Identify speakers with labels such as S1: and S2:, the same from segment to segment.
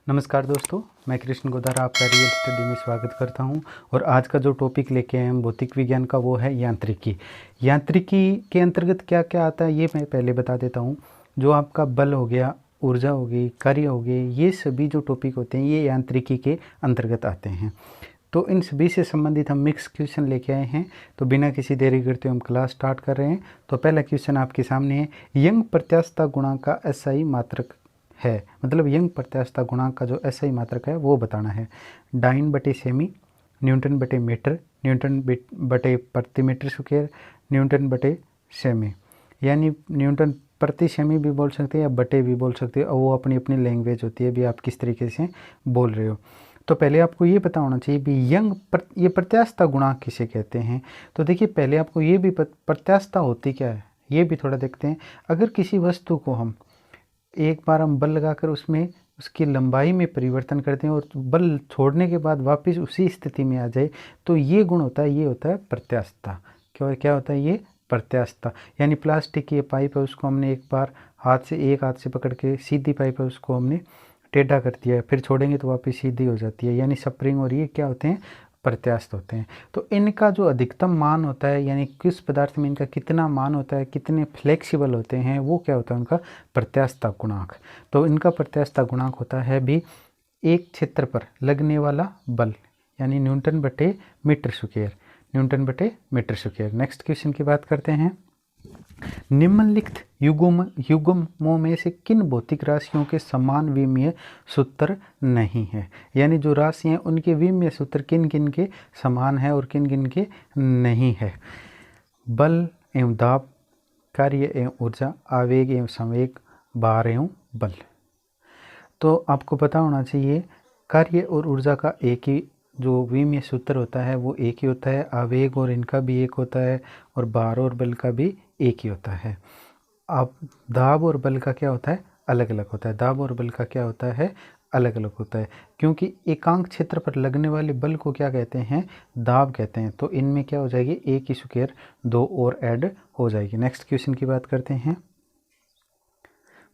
S1: नमस्कार दोस्तों, मैं कृष्ण गोदारा आपका रियल स्टडी में स्वागत करता हूं। और आज का जो टॉपिक लेके आए हम भौतिक विज्ञान का, वो है यांत्रिकी। यांत्रिकी के अंतर्गत क्या क्या आता है ये मैं पहले बता देता हूं। जो आपका बल हो गया, ऊर्जा हो गई, कार्य हो गए, ये सभी जो टॉपिक होते हैं ये यांत्रिकी के अंतर्गत आते हैं। तो इन सभी से संबंधित हम मिक्स क्वेश्चन लेके आए हैं। तो बिना किसी देरी करते हम क्लास स्टार्ट कर रहे हैं। तो पहला क्वेश्चन आपके सामने है, यंग प्रत्यास्थता गुणांक का एसआई मात्रक है। मतलब यंग प्रत्यास्थता गुणांक का जो एसआई मात्रक है वो बताना है। डाइन बटे सेमी, न्यूटन बटे मीटर, न्यूटन बटे प्रति मीटर स्क्वायर, न्यूटन बटे सेमी। यानी न्यूटन प्रति सेमी भी बोल सकते हैं या बटे भी बोल सकते हैं, और वो अपनी अपनी लैंग्वेज होती है भी आप किस तरीके से बोल रहे हो। तो पहले आपको ये पता होना चाहिए भी ये प्रत्यास्थता गुणांक किसे कहते हैं। तो देखिए, पहले आपको ये भी प्रत्यास्थता होती क्या है ये भी थोड़ा देखते हैं। अगर किसी वस्तु को हम एक बार हम बल लगाकर उसमें उसकी लंबाई में परिवर्तन करते हैं और बल छोड़ने के बाद वापस उसी स्थिति में आ जाए, तो ये गुण होता है, ये होता है प्रत्यास्थता। क्या होता है ये? प्रत्यास्थता। यानी प्लास्टिक की ये पाइप है, उसको हमने एक बार एक हाथ से पकड़ के, सीधी पाइप है उसको हमने टेढ़ा कर दिया, फिर छोड़ेंगे तो वापस सीधी हो जाती है। यानी स्प्रिंग, और ये क्या होते हैं? प्रत्यास्थ होते हैं। तो इनका जो अधिकतम मान होता है, यानी किस पदार्थ में इनका कितना मान होता है, कितने फ्लेक्सिबल होते हैं, वो क्या होता है? उनका प्रत्यास्थता गुणांक। तो इनका प्रत्यास्थता गुणांक होता है भी एक क्षेत्र पर लगने वाला बल, यानी न्यूटन बटे मीटर स्क्वायर, न्यूटन बटे मीटर स्क्वायर। नेक्स्ट क्वेश्चन की बात करते हैं। निम्नलिखित युग्मों में से किन भौतिक राशियों के समान विमीय सूत्र नहीं है? यानी जो राशि हैं उनके विमीय सूत्र किन किन के समान है और किन किन के नहीं है। बल एवं दाब, कार्य एवं ऊर्जा, आवेग एवं संवेग, भार एवं बल। तो आपको पता होना चाहिए, कार्य और ऊर्जा का एक ही जो विमीय सूत्र होता है वो एक ही होता है। आवेग और इनका भी एक होता है, और भार और बल का भी एक ही होता है। अब दाब और बल का क्या होता है? अलग अलग होता है। दाब और बल का क्या होता है? अलग अलग होता है, क्योंकि एकांक क्षेत्र पर लगने वाले बल को क्या कहते हैं? दाब कहते हैं। तो इनमें क्या हो जाएगी? एक की स्क्वायर दो और ऐड हो जाएगी। नेक्स्ट क्वेश्चन की बात करते हैं।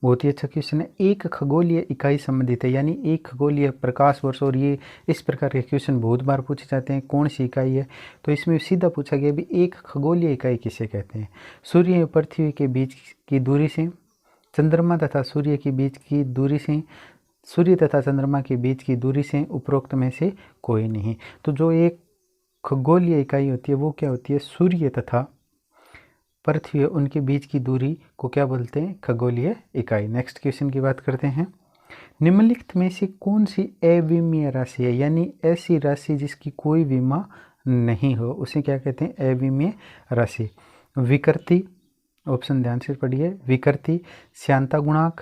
S1: बहुत ही अच्छा क्वेश्चन है। एक खगोलीय इकाई संबंधित है, यानी एक खगोलीय प्रकाश वर्ष, और ये इस प्रकार के क्वेश्चन बहुत बार पूछे जाते हैं। कौन सी इकाई है? तो इसमें सीधा पूछा गया भी एक खगोलीय इकाई किसे कहते हैं? सूर्य एवं पृथ्वी के बीच की दूरी से, चंद्रमा तथा सूर्य के बीच की दूरी से, सूर्य तथा चंद्रमा के बीच की दूरी से, उपरोक्त में से कोई नहीं। तो जो एक खगोलीय इकाई होती है वो क्या होती है? सूर्य तथा पृथ्वी, उनके बीच की दूरी को क्या बोलते हैं? खगोलीय इकाई। नेक्स्ट क्वेश्चन की बात करते हैं। निम्नलिखित में से कौन सी अविमीय राशि है? यानी ऐसी राशि जिसकी कोई विमा नहीं हो, उसे क्या कहते हैं? अविमीय राशि। विकृति, ऑप्शन ध्यान से पढ़िए। विकृति, श्यानता गुणांक,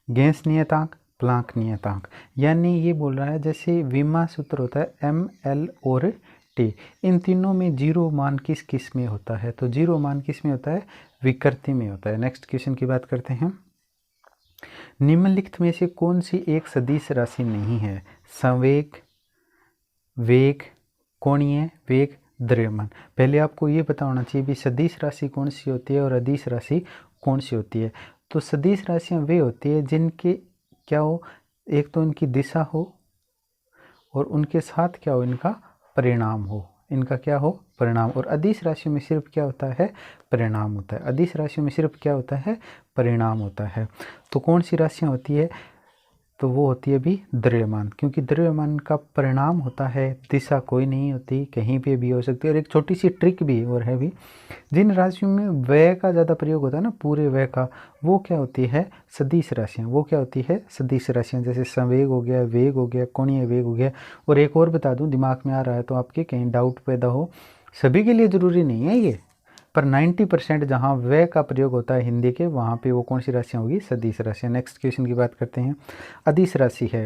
S1: गैस नियतांक, प्लांक नियतांक। यानी ये बोल रहा है जैसे विमा सूत्र होता है ML और T, इन तीनों में जीरो मान किस किस में होता है? तो जीरो मान किस में होता है? विकृति में होता है। नेक्स्ट क्वेश्चन की बात करते हैं। निम्नलिखित में से कौन सी एक सदिश राशि नहीं है? संवेग, वेग, कोणीय वेग, द्रव्यमान। पहले आपको ये पता होना चाहिए भी सदिश राशि कौन सी होती है और अदिश राशि कौन सी होती है। तो सदिश राशियाँ वे होती है जिनके क्या हो? एक तो इनकी दिशा हो, और उनके साथ क्या हो? इनका परिणाम हो। इनका क्या हो? परिणाम। और अदिश राशियों में सिर्फ क्या होता है? परिणाम होता है। अदिश राशियों में सिर्फ क्या होता है? परिणाम होता है। तो कौन सी राशियाँ होती है? तो वो होती है भी द्रव्यमान, क्योंकि द्रव्यमान का परिणाम होता है, दिशा कोई नहीं होती, कहीं पे भी हो सकती है। और एक छोटी सी ट्रिक भी और है भी, जिन राशियों में व्यय का ज़्यादा प्रयोग होता है ना, पूरे व्यय का, वो क्या होती है? सदिश राशियाँ। वो क्या होती है? सदिश राशियाँ। जैसे संवेग हो गया, वेग हो गया, कोणीय वेग हो गया। और एक और बता दूं, दिमाग में आ रहा है तो आपके कहीं डाउट पैदा हो, सभी के लिए ज़रूरी नहीं है ये, पर 90% जहाँ व्यय का प्रयोग होता है हिंदी के, वहाँ पे वो कौन सी राशियाँ होगी? सदिश राशियाँ। नेक्स्ट क्वेश्चन की बात करते हैं। अदिश राशि है,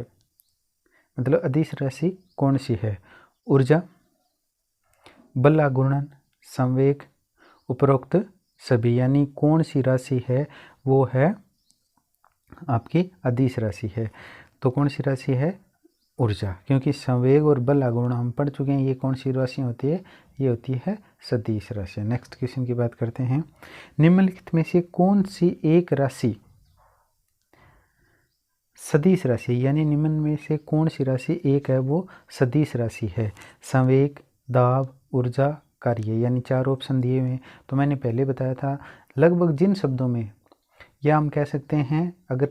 S1: मतलब अदिश राशि कौन सी है? ऊर्जा, बल आघूर्णन, संवेग, उपरोक्त सभी। यानी कौन सी राशि है? वो है आपकी अदिश राशि है। तो कौन सी राशि है? ऊर्जा, क्योंकि संवेग और बल आघूर्ण हम पढ़ चुके हैं। ये कौन सी राशियाँ होती है? ये होती है सदिश राशियाँ। नेक्स्ट क्वेश्चन की बात करते हैं। निम्नलिखित में से कौन सी एक राशि सदिश राशि, यानी निम्न में से कौन सी राशि एक है वो सदिश राशि है? संवेग, दाब, ऊर्जा, कार्य, यानी 4 ऑप्शन दिए हुए हैं। तो मैंने पहले बताया था लगभग जिन शब्दों में, या हम कह सकते हैं अगर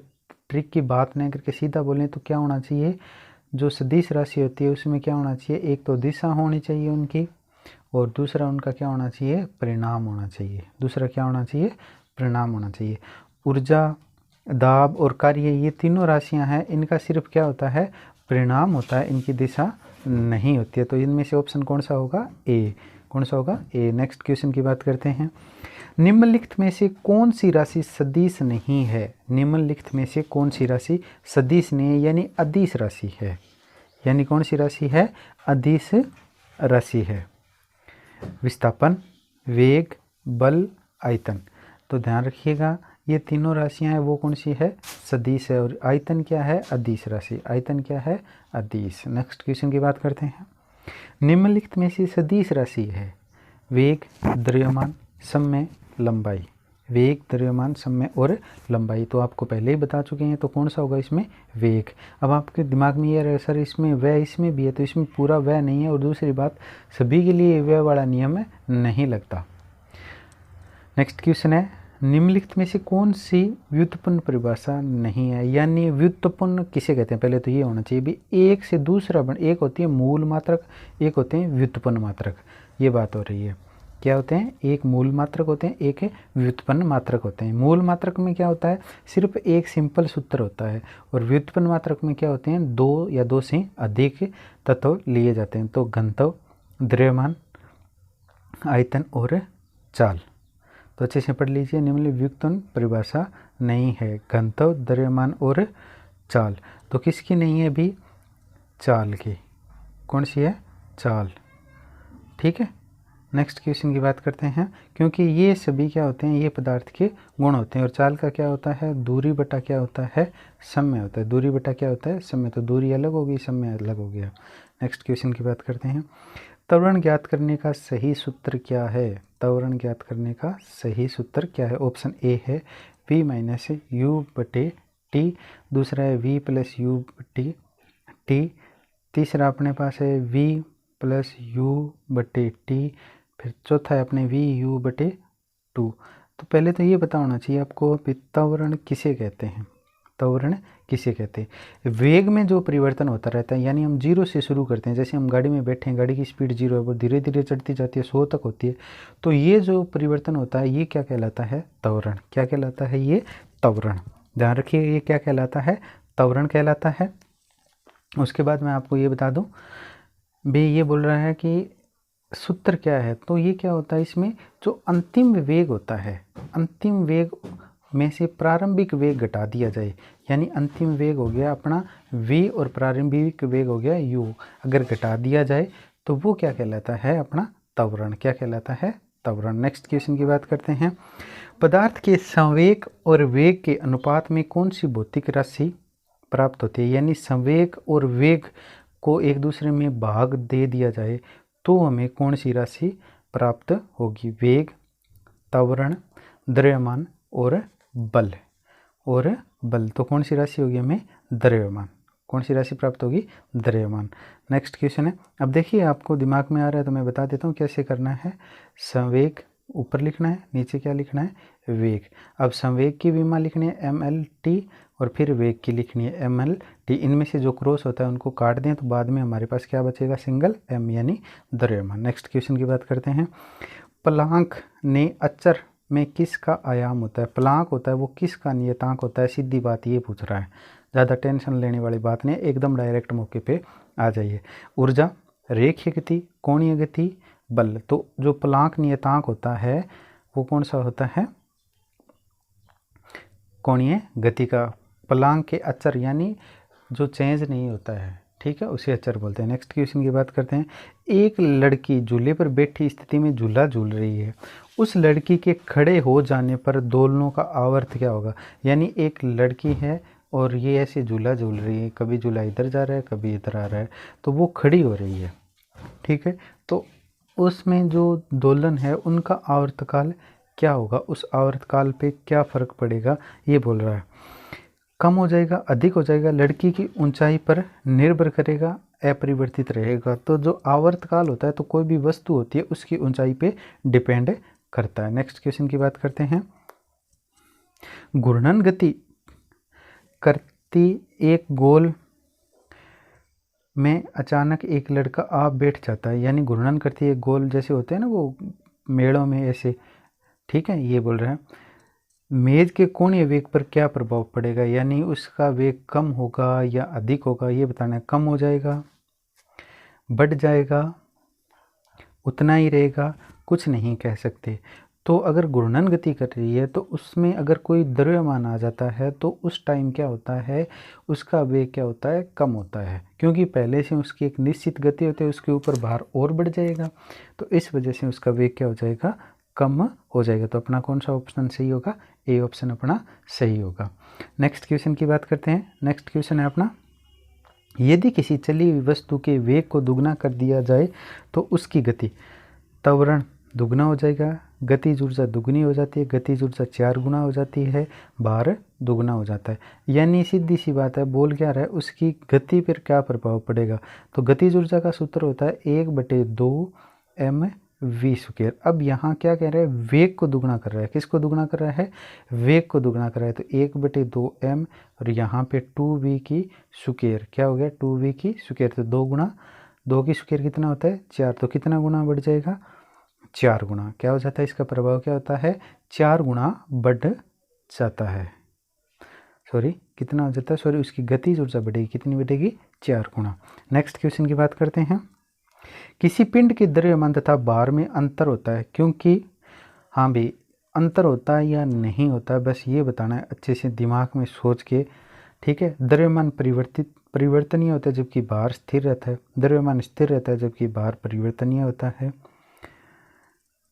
S1: ट्रिक की बात नहीं करके सीधा बोलें तो क्या होना चाहिए, जो सदिश राशि होती है उसमें क्या होना चाहिए, एक तो दिशा होनी चाहिए उनकी, और दूसरा उनका क्या होना चाहिए, परिणाम होना चाहिए। दूसरा क्या होना चाहिए, परिणाम होना चाहिए। ऊर्जा, दाब और कार्य, ये तीनों राशियां हैं, इनका सिर्फ क्या होता है, परिणाम होता है, इनकी दिशा नहीं होती है। तो इनमें से ऑप्शन कौन सा होगा, ए। कौन सा होगा, ए। नेक्स्ट क्वेश्चन की बात करते हैं। निम्नलिखित में से कौन सी राशि सदिश नहीं है? निम्नलिखित में से कौन सी राशि सदिश नहीं है, यानी अदिश राशि है? यानी कौन सी राशि है, अदिश राशि है? विस्थापन, वेग, बल, आयतन। तो ध्यान रखिएगा ये तीनों राशियां हैं वो कौन सी है, सदिश है। और आयतन क्या है, अदिश राशि। आयतन क्या है, अदिश। नेक्स्ट क्वेश्चन की बात करते हैं। निम्नलिखित में से सदिश राशि है वेग, द्रव्यमान, समय, लंबाई। वेग, द्रव्यमान, समय और लंबाई तो आपको पहले ही बता चुके हैं। तो कौन सा होगा इसमें, वेग। अब आपके दिमाग में ये रहे सर इसमें वह इसमें भी है, तो इसमें पूरा वह नहीं है। और दूसरी बात, सभी के लिए वह वाला नियम नहीं लगता। नेक्स्ट क्वेश्चन है, निम्नलिखित में से कौन सी व्युत्पन्न परिभाषा नहीं है? यानी व्युत्पन्न किसे कहते हैं, पहले तो ये होना चाहिए भी एक से दूसरा बन, एक होती है मूल मात्रक, एक होते हैं व्युत्पन्न मात्रक। ये बात हो रही है, क्या होते हैं, एक मूल मात्रक होते हैं, एक व्युत्पन्न मात्रक होते हैं। मूल मात्रक में क्या होता है, सिर्फ एक सिंपल सूत्र होता है, और व्युत्पन्न मात्रक में क्या होते हैं, 2 या 2 से अधिक तत्व लिए जाते हैं। तो घनत्व, द्रव्यमान, आयतन और चाल। तो अच्छे से पढ़ लीजिए, निम्नलिखित व्युत्पन्न परिभाषा नहीं है, घनत्व, द्रव्यमान और चाल। तो किसकी नहीं है भी, चाल की। कौन सी है, चाल। ठीक है। नेक्स्ट क्वेश्चन की बात करते हैं। क्योंकि ये सभी क्या होते हैं, ये पदार्थ के गुण होते हैं। और चाल का क्या होता है, दूरी बटा क्या होता है, समय होता है। दूरी बटा क्या होता है, समय। तो दूरी अलग होगी, समय अलग हो गया। नेक्स्ट क्वेश्चन की बात करते हैं। त्वरण ज्ञात करने का सही सूत्र क्या है? त्वरण ज्ञात करने का सही सूत्र क्या है? ऑप्शन ए है v माइनस यू बटे टी, दूसरा है v प्लस यू बटे टी, तीसरा अपने पास है v प्लस यू बटे टी, फिर चौथा है अपने v यू बटे 2। तो पहले तो ये पता होना चाहिए आपको त्वरण किसे कहते हैं। त्वरण किसे कहते हैं, वेग में जो परिवर्तन होता रहता है, यानी हम 0 से शुरू करते हैं। जैसे हम गाड़ी में बैठे हैं, गाड़ी की स्पीड 0 है, वो धीरे धीरे चढ़ती जाती है, 100 तक होती है। तो ये जो परिवर्तन होता है ये क्या कहलाता है, त्वरण। क्या कहलाता है, ये त्वरण। ध्यान रखिए ये क्या कहलाता है, त्वरण कहलाता है। उसके बाद मैं आपको ये बता दूं, भाई ये बोल रहा है कि सूत्र क्या है, तो ये क्या होता है, इसमें जो अंतिम वेग होता है, अंतिम वेग में से प्रारंभिक वेग घटा दिया जाए, यानी अंतिम वेग हो गया अपना v और प्रारंभिक वेग हो गया u, अगर घटा दिया जाए तो वो क्या कहलाता है, अपना त्वरण। क्या कहलाता है, त्वरण। नेक्स्ट क्वेश्चन की बात करते हैं। पदार्थ के संवेग और वेग के अनुपात में कौन सी भौतिक राशि प्राप्त होती है? यानी संवेग और वेग को एक दूसरे में भाग दे दिया जाए तो हमें कौन सी राशि प्राप्त होगी? वेग, त्वरण, द्रव्यमान और बल। और बल तो कौन सी राशि होगी हमें, द्रव्यमान। कौन सी राशि प्राप्त होगी, द्रव्यमान। नेक्स्ट क्वेश्चन है। अब देखिए आपको दिमाग में आ रहा है तो मैं बता देता हूँ कैसे करना है। संवेग ऊपर लिखना है, नीचे क्या लिखना है, वेग। अब संवेग की विमा लिखनी है mlt और फिर वेग की लिखनी है mlt। इनमें से जो क्रॉस होता है उनको काट दें तो बाद में हमारे पास क्या बचेगा, सिंगल m यानी द्रव्यमान। नेक्स्ट क्वेश्चन की बात करते हैं। प्लांक ने अचर में किसका आयाम होता है? प्लांक होता है वो किसका नियतांक होता है, सीधी बात ये पूछ रहा है। ज़्यादा टेंशन लेने वाली बात नहीं, एकदम डायरेक्ट मौके पे आ जाइए। ऊर्जा, रेखीय गति, कोणीय गति, बल। तो जो प्लांक नियतांक होता है वो कौन सा होता है, कोणीय गति का। प्लांक के अचर यानी जो चेंज नहीं होता है, ठीक है, उसे अचर बोलते हैं। नेक्स्ट क्वेश्चन की बात करते हैं। एक लड़की झूले पर बैठी स्थिति में झूला झूल रही है, उस लड़की के खड़े हो जाने पर दोलनों का आवर्त क्या होगा? यानी एक लड़की है और ये ऐसे झूला झूल रही है, कभी झूला इधर जा रहा है कभी इधर आ रहा है, तो वो खड़ी हो रही है, ठीक है। तो उसमें जो दोलन है उनका आवर्तकाल क्या होगा, उस आवर्तकाल पे क्या फ़र्क पड़ेगा, ये बोल रहा है। कम हो जाएगा, अधिक हो जाएगा, लड़की की ऊंचाई पर निर्भर करेगा, अपरिवर्तित रहेगा। तो जो आवर्तकाल होता है तो कोई भी वस्तु होती है उसकी ऊंचाई पे डिपेंड करता है। नेक्स्ट क्वेश्चन की बात करते हैं। घूर्णन गति करती एक गोल में अचानक एक लड़का आ बैठ जाता है, यानी घूर्णन करती एक गोल जैसे होते हैं ना वो मेड़ों में ऐसे, ठीक है। ये बोल रहे हैं मेज के कोणीय वेग पर क्या प्रभाव पड़ेगा, यानी उसका वेग कम होगा या अधिक होगा, ये बताना है। कम हो जाएगा, बढ़ जाएगा, उतना ही रहेगा, कुछ नहीं कह सकते। तो अगर घूर्णन गति कर रही है तो उसमें अगर कोई द्रव्यमान आ जाता है तो उस टाइम क्या होता है, उसका वेग क्या होता है, कम होता है, क्योंकि पहले से उसकी एक निश्चित गति होती है, उसके ऊपर भार और बढ़ जाएगा, तो इस वजह से उसका वेग क्या हो जाएगा, कम हो जाएगा। तो अपना कौन सा ऑप्शन सही होगा, ए ऑप्शन अपना सही होगा। नेक्स्ट क्वेश्चन की बात करते हैं। नेक्स्ट क्वेश्चन है अपना, यदि किसी चली हुई वस्तु के वेग को दुगना कर दिया जाए तो उसकी गति त्वरण दुगना हो जाएगा, गतिज ऊर्जा दुगनी हो जाती है, गतिज ऊर्जा 4 गुना हो जाती है, भार दुगना हो जाता है। यानी सीधी सी बात है, बोल क्या रहा है, उसकी गति पर क्या प्रभाव पड़ेगा। तो गतिज ऊर्जा का सूत्र होता है 1/2 mv²। अब यहाँ क्या कह रहा है, वेग को दुगना कर रहा है। किसको दुगना कर रहा है, वेग को दुगना कर रहा है। तो 1/2 m और यहाँ पे 2v की स्क्वायर, क्या हो गया 2v की स्क्वायर, तो 2 गुना 2 की स्क्वायर कितना होता है 4, तो कितना गुना बढ़ जाएगा 4 गुना। क्या हो जाता है, इसका प्रभाव क्या होता है, 4 गुना बढ़ जाता है। सॉरी कितना हो जाता है, सॉरी उसकी गतिज ऊर्जा बढ़ेगी, कितनी बढ़ेगी 4 गुना। नेक्स्ट क्वेश्चन की बात करते हैं। किसी पिंड के द्रव्यमान तथा भार में अंतर होता है, क्योंकि हाँ भाई अंतर होता है या नहीं होता है, बस ये बताना है अच्छे से दिमाग में सोच के, ठीक है। द्रव्यमान परिवर्तनीय होता है जबकि भार स्थिर रहता है, द्रव्यमान स्थिर रहता है जबकि भार परिवर्तनीय होता है।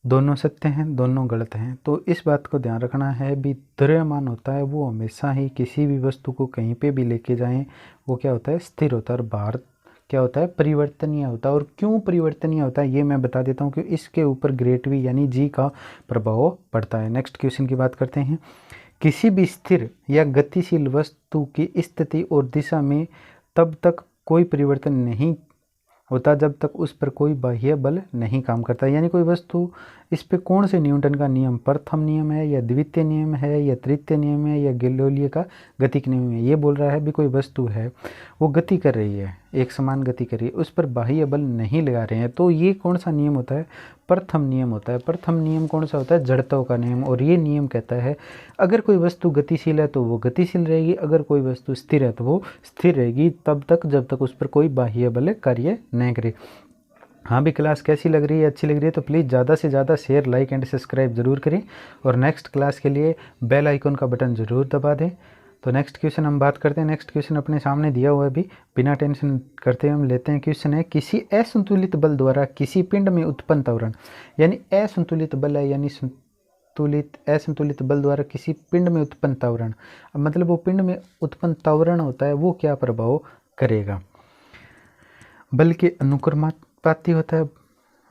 S1: दोनों सत्य हैं, दोनों गलत हैं। तो इस बात को ध्यान रखना है भी, द्रव्यमान होता है वो हमेशा ही किसी भी वस्तु को कहीं पे भी लेके जाएं वो क्या होता है, स्थिर होता है, और भार क्या होता है, परिवर्तनीय होता है। और क्यों परिवर्तनीय होता है ये मैं बता देता हूँ कि इसके ऊपर ग्रेट वी यानी जी का प्रभाव पड़ता है। नेक्स्ट क्वेश्चन की बात करते हैं। किसी भी स्थिर या गतिशील वस्तु की स्थिति और दिशा में तब तक कोई परिवर्तन नहीं होता जब तक उस पर कोई बाह्य बल नहीं काम करता। यानी कोई वस्तु, इस पे कौन से न्यूटन का नियम, प्रथम नियम है या द्वितीय नियम है या तृतीय नियम है या गैलीलियो का गतिक नियम है। ये बोल रहा है भी कोई वस्तु है वो गति कर रही है, एक समान गति कर रही है, उस पर बाह्य बल नहीं लगा रहे हैं, तो ये कौन सा नियम होता है, प्रथम नियम होता है। प्रथम नियम कौन सा होता है, जड़त्व का नियम। और ये नियम कहता है अगर कोई वस्तु गतिशील है तो वो गतिशील रहेगी, अगर कोई वस्तु स्थिर है तो वो स्थिर रहेगी तब तक जब तक उस पर कोई बाह्य बल कार्य न करे। हाँ भी क्लास कैसी लग रही है, अच्छी लग रही है तो प्लीज़ ज़्यादा से ज़्यादा शेयर, लाइक एंड सब्सक्राइब जरूर करें, और नेक्स्ट क्लास के लिए बेल आइकन का बटन ज़रूर दबा दें। तो नेक्स्ट क्वेश्चन हम बात करते हैं। नेक्स्ट क्वेश्चन अपने सामने दिया हुआ है, भी बिना टेंशन करते हुए हम लेते हैं। क्वेश्चन है, किसी असंतुलित बल द्वारा किसी पिंड में उत्पन्न त्वरण, यानी असंतुलित बल है, यानी असंतुलित बल द्वारा किसी पिंड में उत्पन्न त्वरण, मतलब वो पिंड में उत्पन्न त्वरण होता है वो क्या प्रभाव करेगा। बल के अनुक्रमानुपाती होता है,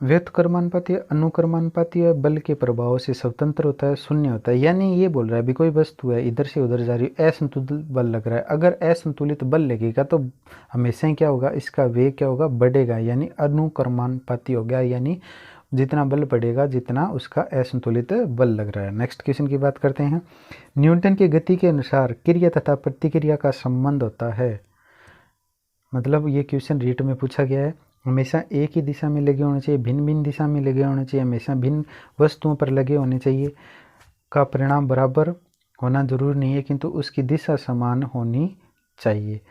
S1: व्युत्क्रमानुपाती, अनुक्रमानुपाती है, बल के प्रभाव से स्वतंत्र होता है, शून्य होता है। यानी ये बोल रहा है भी कोई वस्तु है इधर से उधर जा रही है, असंतुलित बल लग रहा है, अगर असंतुलित बल लगेगा तो हमेशा ही क्या होगा, इसका वेग क्या होगा, बढ़ेगा, यानी अनुक्रमानुपाती हो गया, यानी जितना बल बढ़ेगा जितना उसका असंतुलित बल लग रहा है। नेक्स्ट क्वेश्चन की बात करते हैं। न्यूटन की गति के अनुसार क्रिया तथा प्रतिक्रिया का संबंध होता है, मतलब ये क्वेश्चन रीट में पूछा गया है, हमेशा एक ही दिशा में लगे होने चाहिए, भिन्न भिन्न दिशा में लगे होने चाहिए, हमेशा भिन्न वस्तुओं पर लगे होने चाहिए, का परिणाम बराबर होना जरूरी नहीं है किंतु उसकी दिशा समान होनी चाहिए।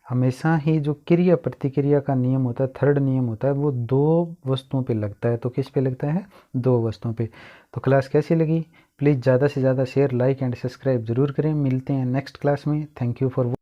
S1: हमेशा ही जो क्रिया प्रतिक्रिया का नियम होता है, थर्ड नियम होता है, वो 2 वस्तुओं पे लगता है। तो किस पे लगता है, 2 वस्तुओं पे। तो क्लास कैसी लगी, प्लीज़ ज़्यादा से ज़्यादा शेयर, लाइक एंड सब्सक्राइब जरूर करें। मिलते हैं नेक्स्ट क्लास में। Thank you for